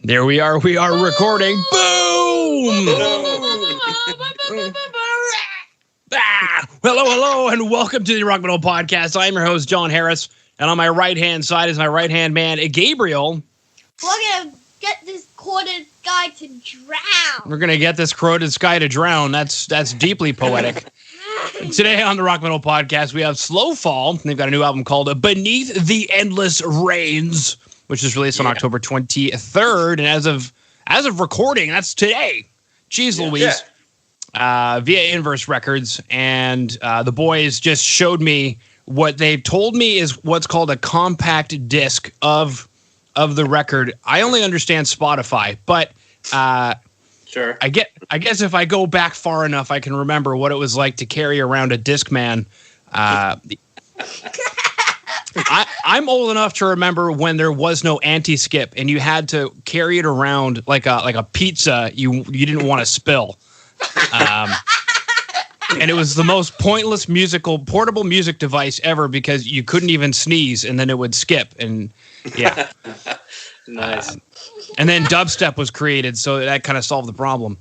There we are. We are recording. Boom! Hello, and welcome to the Rock Metal Podcast. I'm your host, John Harris, and on my right-hand side is my right-hand man, Gabriel. We're going to get this corroded guy to drown. We're going to get this corroded sky to drown. That's deeply poetic. Today on the Rock Metal Podcast, we have Slowfall. They've got a new album called Beneath the Endless Rains, which is released on October 23rd. And as of recording, that's today. Jeez Louise. Via Inverse Records. And the boys just showed me what they told me is what's called a compact disc of the record. I only understand Spotify, but sure. I guess if I go back far enough, I can remember what it was like to carry around a Discman. I'm old enough to remember when there was no anti-skip and you had to carry it around like a pizza you didn't want to spill. And it was the most pointless portable music device ever because you couldn't even sneeze and then it would skip. And yeah. Nice. And then dubstep was created, so that kind of solved the problem.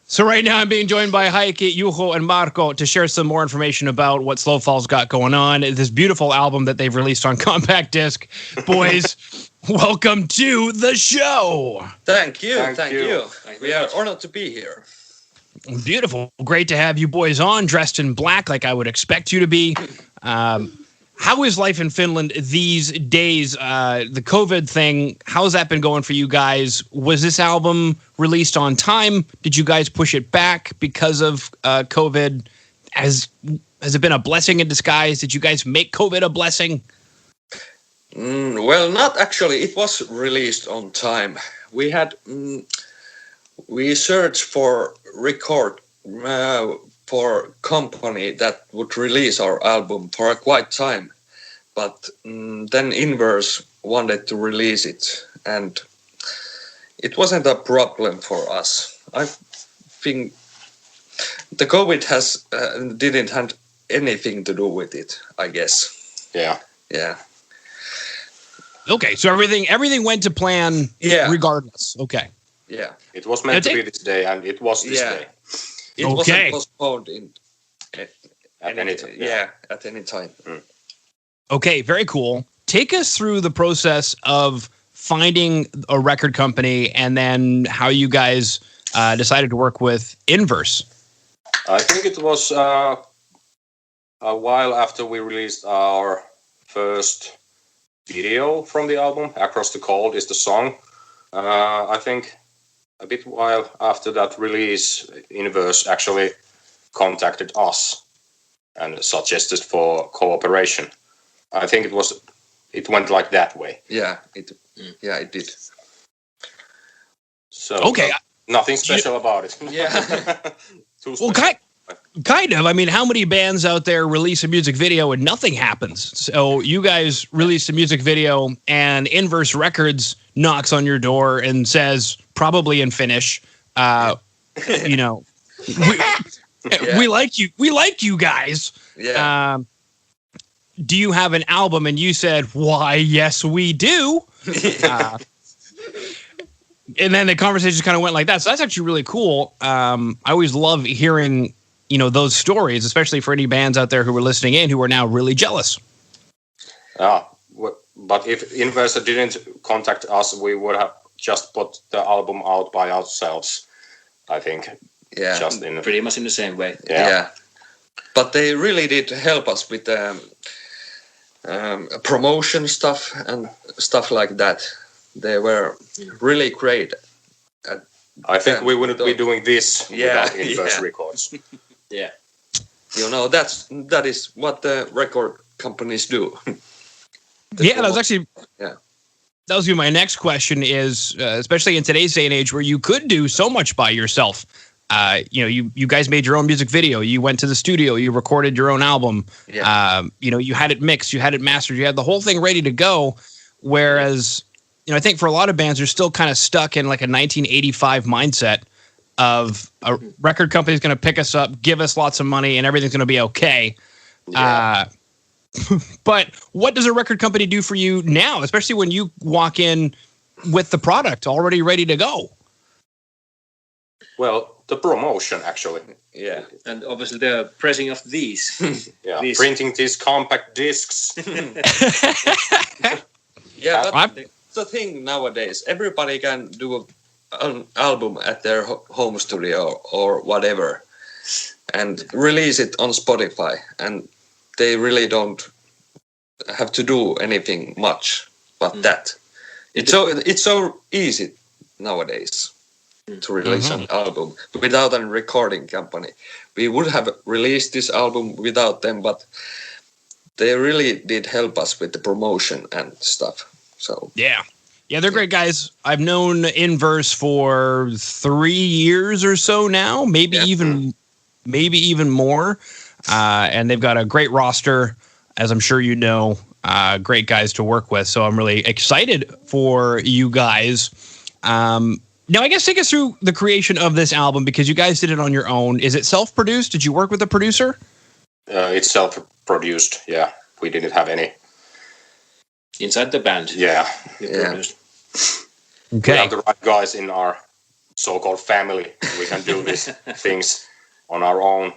So right now I'm being joined by Heikki, Juho, and Marco to share some more information about what Slowfall's got going on. This beautiful album that they've released on compact disc. Boys, welcome to the show. Thank you. We are honored to be here. Beautiful. Great to have you boys on, dressed in black like I would expect you to be. How is life in Finland these days? The COVID thing, how's that been going for you guys? Was this album released on time? Did you guys push it back because of COVID? Has it been a blessing in disguise? Did you guys make COVID a blessing? Well, not actually. It was released on time. We had we searched for record for company that would release our album for a quite time, but then Inverse wanted to release it, and it wasn't a problem for us. I think the COVID didn't have anything to do with it, I guess. Yeah. Okay, so everything went to plan. Regardless. Okay. Yeah. It was meant to be this day, and it was this day. It wasn't postponed at any time. At any time. Okay, very cool. Take us through the process of finding a record company and then how you guys decided to work with Inverse. I think it was a while after we released our first video from the album. Across the Cold is the song. I think a bit while after that release, Inverse actually contacted us and suggested for cooperation. I think it went like that way. Yeah, it did. So okay, nothing special about it. Yeah. Well, kind of. I mean, how many bands out there release a music video and nothing happens? So you guys released a music video and Inverse Records knocks on your door and says, probably in Finnish, we like you. We like you guys. Yeah. Do you have an album? And you said, why, yes, we do. And then the conversation kind of went like that. So that's actually really cool. I always love hearing, those stories, especially for any bands out there who were listening in who are now really jealous. But if Inverse didn't contact us, we would have just put the album out by ourselves, I think. Yeah. Just pretty much in the same way. Yeah. But they really did help us with promotion stuff and stuff like that. They were really great. I think we wouldn't be doing this without Inverse Records. Yeah. That is what the record companies do. That was actually that was my next question is, especially in today's day and age where you could do so much by yourself. You guys made your own music video. You went to the studio. You recorded your own album. Yeah. You had it mixed. You had it mastered. You had the whole thing ready to go. Whereas, I think for a lot of bands, they're still kind of stuck in like a 1985 mindset of a record company's going to pick us up, give us lots of money, and everything's going to be okay. Yeah. But what does a record company do for you now, especially when you walk in with the product already ready to go? Well, the promotion actually. Yeah. And obviously the pressing of these. Yeah, These- printing these compact discs. Yeah, but I've- the thing nowadays, everybody can do an album at their home studio or whatever and release it on Spotify, and they really don't have to do anything much but that. It's so easy nowadays to release an album without a recording company. We would have released this album without them, but they really did help us with the promotion and stuff. So Yeah, they're great guys. I've known Inverse for 3 years or so now, maybe even more. And they've got a great roster, as I'm sure you know. Great guys to work with. So I'm really excited for you guys. Now, I guess take us through the creation of this album, because you guys did it on your own. Is it self-produced? Did you work with a producer? It's self-produced. Yeah, we didn't have any. Inside the band. Yeah, we Yeah. produced. we Okay. have the right guys in our so-called family. We can do these things on our own.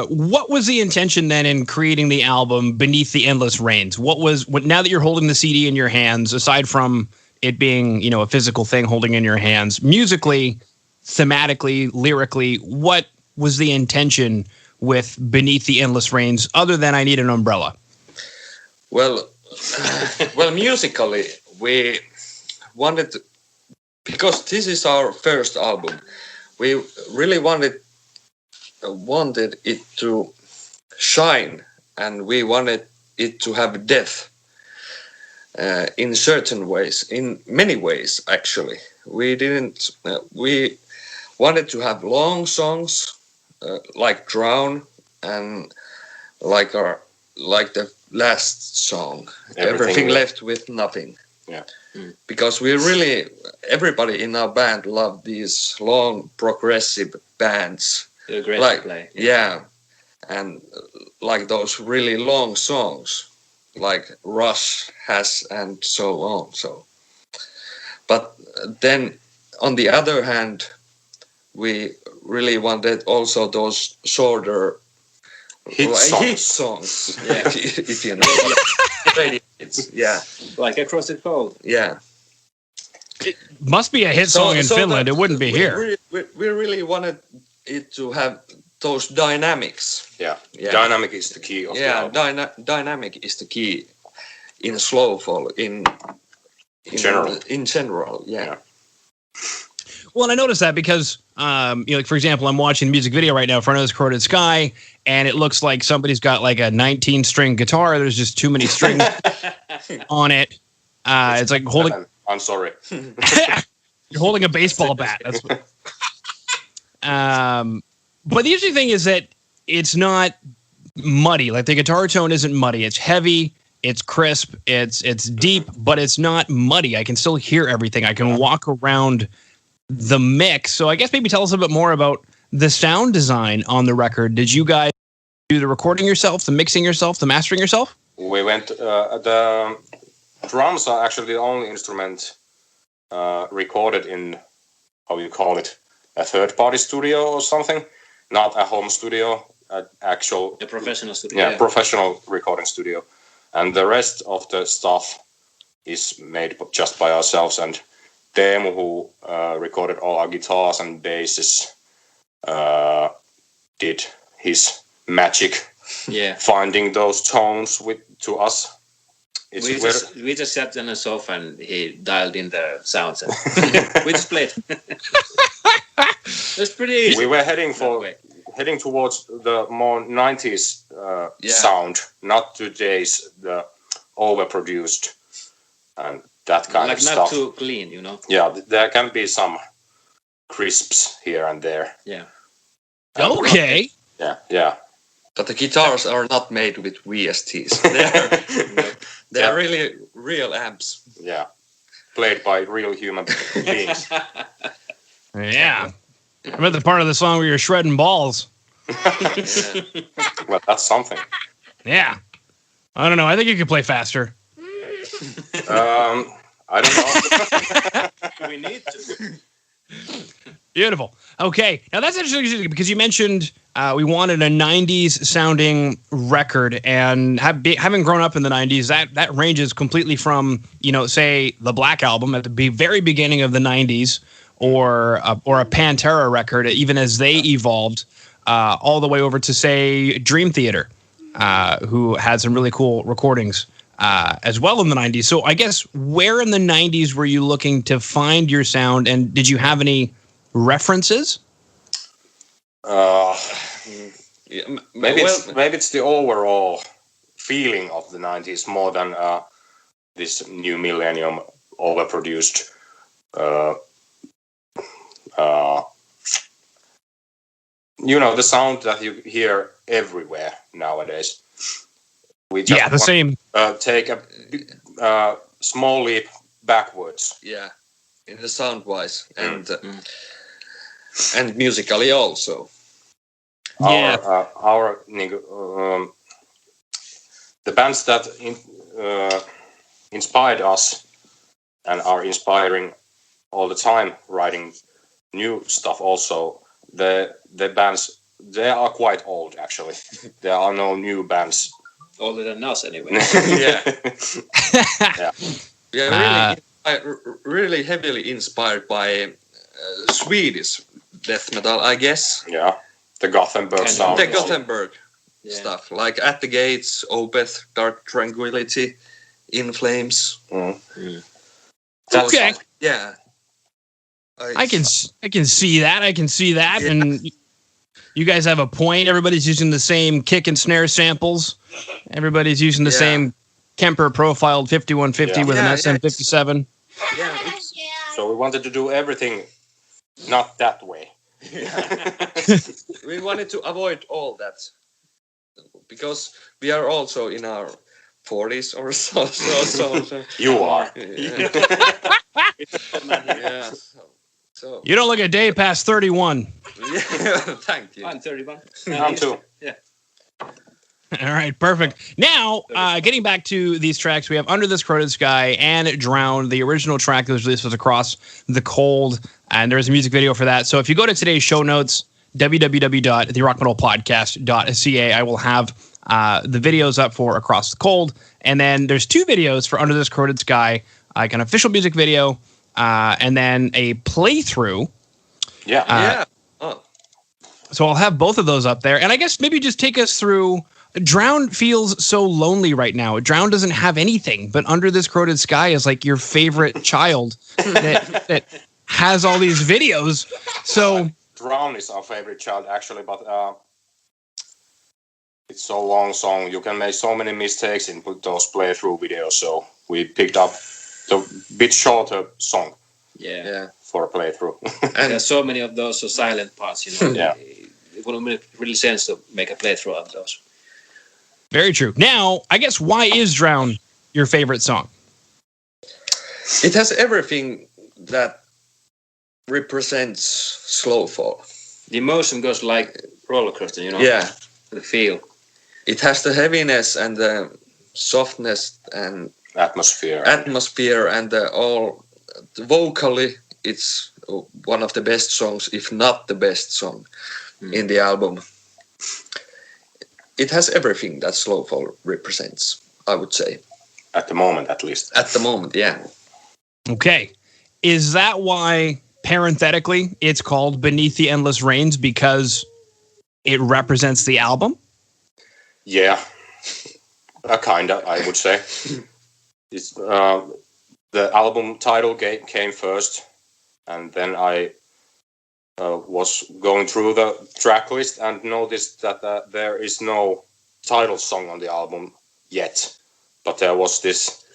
What was the intention then in creating the album Beneath the Endless Rains? Now that you're holding the CD in your hands, aside from it being, a physical thing holding in your hands, musically, thematically, lyrically, what was the intention with Beneath the Endless Rains other than I Need an Umbrella? Well, musically, we wanted, because this is our first album, we really wanted it to shine, and we wanted it to have depth in certain ways, in many ways actually. We wanted to have long songs like Drown and like the last song, Everything Left with Nothing. Yeah. Because everybody in our band loved these long progressive bands. They're great Like, to play. yeah, and like those really long songs, like Rush has, and so on. So, but then on the other hand, we really wanted also those shorter Hit songs, yeah, if you know. Radio hits, yeah, Like Across the Cold. yeah. Must be a hit song in Finland. that It wouldn't be here. We really wanted it to have those dynamics. Yeah, Yeah. dynamic is the key of the album. Dynamic is the key in Slowfall in general. In general, yeah. Yeah. Well, and I noticed that because, like, for example, I'm watching the music video right now in front of this Corroded Sky, and it looks like somebody's got like a 19-string guitar. There's just too many strings on it. It's like holding. I'm sorry. You're holding a baseball bat. That's what, but the interesting thing is that it's not muddy. Like the guitar tone isn't muddy. It's heavy. It's crisp. It's deep, but it's not muddy. I can still hear everything. I can walk around the mix. So I guess maybe tell us a bit more about the sound design on the record. Did you guys do the recording yourself, the mixing yourself, the mastering yourself? We went. The drums are actually the only instrument recorded in, how you call it, a third-party studio or something, not a home studio, actual. A professional studio. Yeah, professional recording studio, and the rest of the stuff is made just by ourselves. And Teemu, who recorded all our guitars and basses, did his magic, Yeah. finding those tones to us. We just sat on a sofa and he dialed in the sounds. And we just played. That's pretty easy. We were heading towards the more 90s sound, not today's the overproduced and that kind like of not stuff. too clean, you know. Yeah, there can be some crisps here and there. Yeah. Okay. Yeah. But the guitars are not made with VSTs. They're really real amps. Yeah. Played by real human beings. Yeah. I remember the part of the song where you're shredding balls. Well, that's something. Yeah. I don't know. I think you could play faster. I don't know. We need to. Beautiful. Okay. Now that's interesting because you mentioned we wanted a 90s sounding record, and having grown up in the 90s, that ranges completely from, say the Black Album at the very beginning of the 90s or a Pantera record, even as they evolved, all the way over to, say, Dream Theater, who had some really cool recordings as well in the 90s. So I guess where in the 90s were you looking to find your sound, and did you have any references? Maybe it's the overall feeling of the 90s more than this new millennium overproduced the sound that you hear everywhere nowadays. We just same. Take a small leap backwards. Yeah, in the sound wise and musically also. Yeah. The bands that inspired us and are inspiring all the time, writing new stuff. Also, the bands, they are quite old actually. There are no new bands. Older than us, anyway. Yeah. Really heavily inspired by Swedish death metal, I guess. Yeah, the Gothenburg sound. The Gothenburg stuff, like At the Gates, Opeth, Dark Tranquility, In Flames. Okay. Yeah. I can see that. Yeah. And you guys have a point. Everybody's using the same kick and snare samples. Everybody's using the same Kemper profiled 5150 with an SM57. Yeah. So we wanted to do everything not that way. We wanted to avoid all that because we are also in our 40s or so. You are. Yeah. So. You don't look a day past 31. Yeah, thank you. I'm 31. I'm too. Yeah. All right, perfect. Now, getting back to these tracks, we have Under This Corroded Sky and Drown. The original track that was released was Across the Cold, and there's a music video for that. So if you go to today's show notes, www.therockmetalpodcast.ca, I will have the videos up for Across the Cold. And then there's two videos for Under This Corroded Sky, like an official music video, and then a playthrough. Yeah. So I'll have both of those up there. And I guess maybe just take us through. Drown feels so lonely right now. Drown doesn't have anything, but Under This Corroded Sky is like your favorite child that has all these videos. So Drown is our favorite child actually, but it's so long song. You can make so many mistakes in those playthrough videos. So we picked up the bit shorter song. Yeah. For a playthrough. And there's so many of those silent parts, Yeah. It wouldn't make really sense to make a playthrough of those. Very true. Now, I guess why is Drown your favorite song? It has everything that represents slow fall. The emotion goes like roller coaster, Yeah. The feel. It has the heaviness and the softness and Atmosphere and all vocally. It's one of the best songs, if not the best song in the album. It has everything that Slowfall represents, I would say. At the moment, at least. At the moment, yeah. Okay. Is that why, parenthetically, it's called Beneath the Endless Rains, because it represents the album? Yeah. Kinda, I would say. It's, the album title came first, and then I was going through the track list and noticed that there is no title song on the album yet, but there was this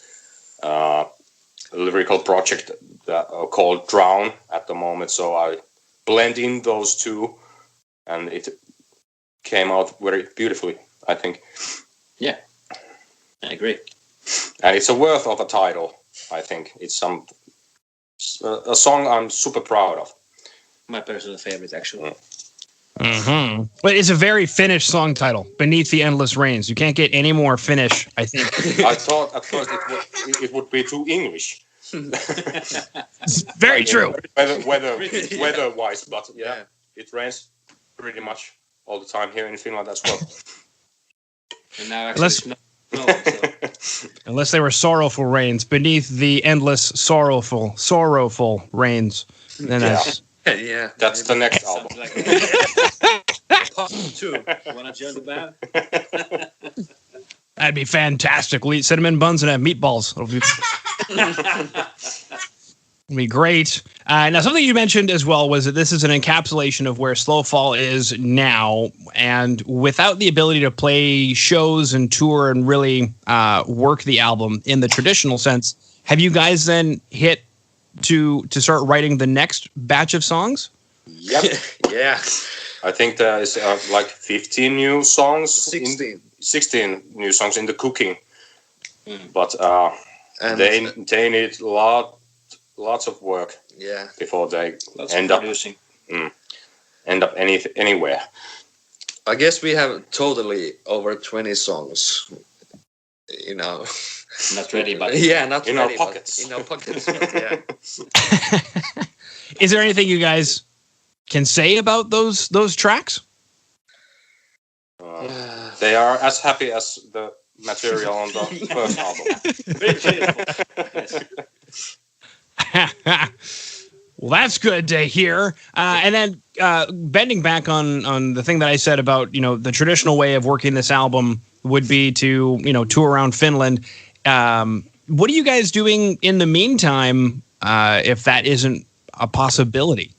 lyrical project called Drown at the moment, so I blend in those two, and it came out very beautifully, I think. Yeah, I agree. And it's a worth of a title, I think. It's a song I'm super proud of. My personal favorite, actually. Mm-hmm. But it's a very Finnish song title, Beneath the Endless Rains. You can't get any more Finnish, I think. I thought at first it would be too English. Very true. Weather-wise, but yeah, it rains pretty much all the time here in Finland as well. And now actually snow. So. Unless they were sorrowful rains, beneath the endless sorrowful rains. Then Yeah, that's the next album. Like that. Part 2. Wanna join the band? that'd be fantastic. We'll eat cinnamon buns and have meatballs. It'll be great. Now, something you mentioned as well was that this is an encapsulation of where Slowfall is now, and without the ability to play shows and tour and really work the album in the traditional sense, have you guys then hit to start writing the next batch of songs? Yep. Yeah. I think there is like 15 new songs. 16 new songs in the cooking. But and they need lots of work before they end up anywhere. I guess we have totally over 20 songs, you know. Not ready, but not in ready, our pockets. In our pockets, but yeah. Is there anything you guys can say about those tracks? They are as happy as the material on the first album. Well, that's good to hear. And then bending back on the thing that I said about, the traditional way of working this album would be to, tour around Finland. What are you guys doing in the meantime if that isn't a possibility?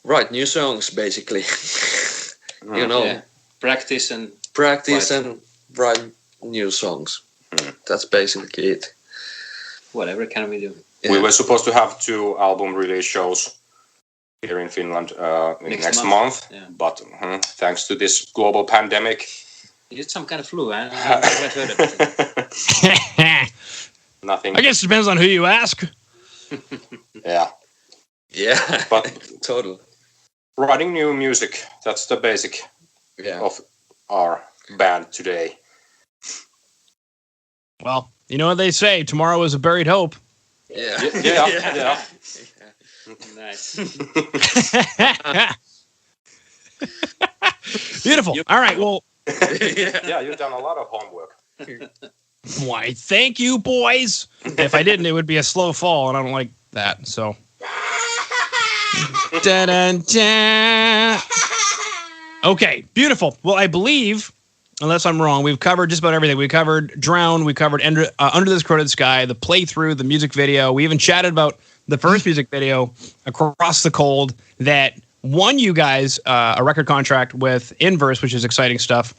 Write new songs, basically. Practice and write new songs. That's basically it. Whatever can we do? We were supposed to have 2 album release shows here in Finland next month. Yeah. But thanks to this global pandemic, it's some kind of flu. I haven't heard of it. Nothing. I guess it depends on who you ask. Yeah, but totally. Writing new music, that's the basic of our band today. Well, you know what they say, tomorrow is a buried hope. Yeah. Nice. Beautiful. All right, well. You've done a lot of homework. Why, thank you, boys. If I didn't, it would be a slow fall, and I don't like that, so. Da-da-da. Okay, beautiful. Well, I believe, unless I'm wrong, we've covered just about everything. We covered Drown, we covered Under This Corroded Sky, the playthrough, the music video. We even chatted about the first music video, Across the Cold, that won you guys a record contract with Inverse, which is exciting stuff.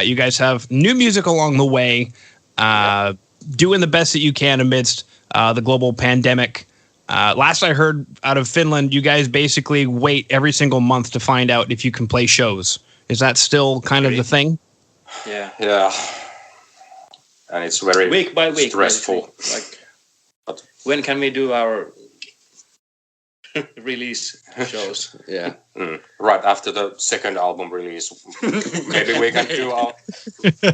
You guys have new music along the way, doing the best that you can amidst the global pandemic. Last I heard out of Finland, you guys basically wait every single month to find out if you can play shows. Is that still kind of the thing? Yeah. And it's very week by week stressful. Like, when can we do our release shows? Right after the second album release. Maybe we can do our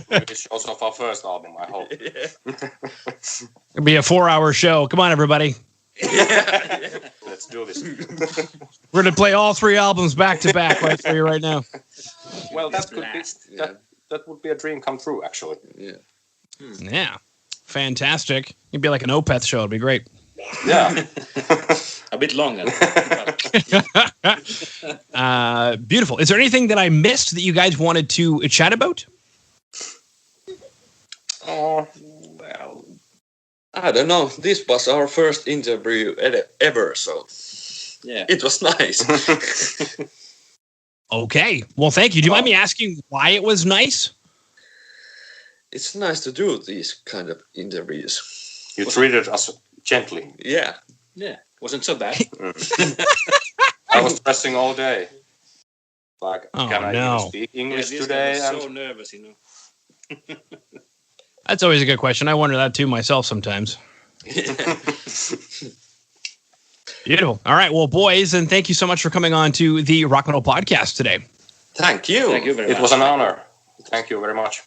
release shows of our first album, I hope. It'll be a 4-hour show. Come on, everybody. Let's do this. We're going to play all 3 albums back to back right for you right now. Well, that would be a dream come true, actually. Yeah. Fantastic. It'd be like an Opeth show. It'd be great. Yeah. A bit longer. Beautiful. Is there anything that I missed that you guys wanted to chat about? Well, I don't know. This was our first interview ever, so it was nice. Okay. Well, thank you. Do you mind me asking why it was nice? It's nice to do these kind of interviews. You treated us gently. Yeah. Wasn't so bad. I was stressing all day. Like, can I even speak English today? I was so nervous, That's always a good question. I wonder that too myself sometimes. Beautiful. All right. Well, boys, and thank you so much for coming on to the Rock Metal Podcast today. Thank you. Thank you very much. It was an honor. Thank you very much.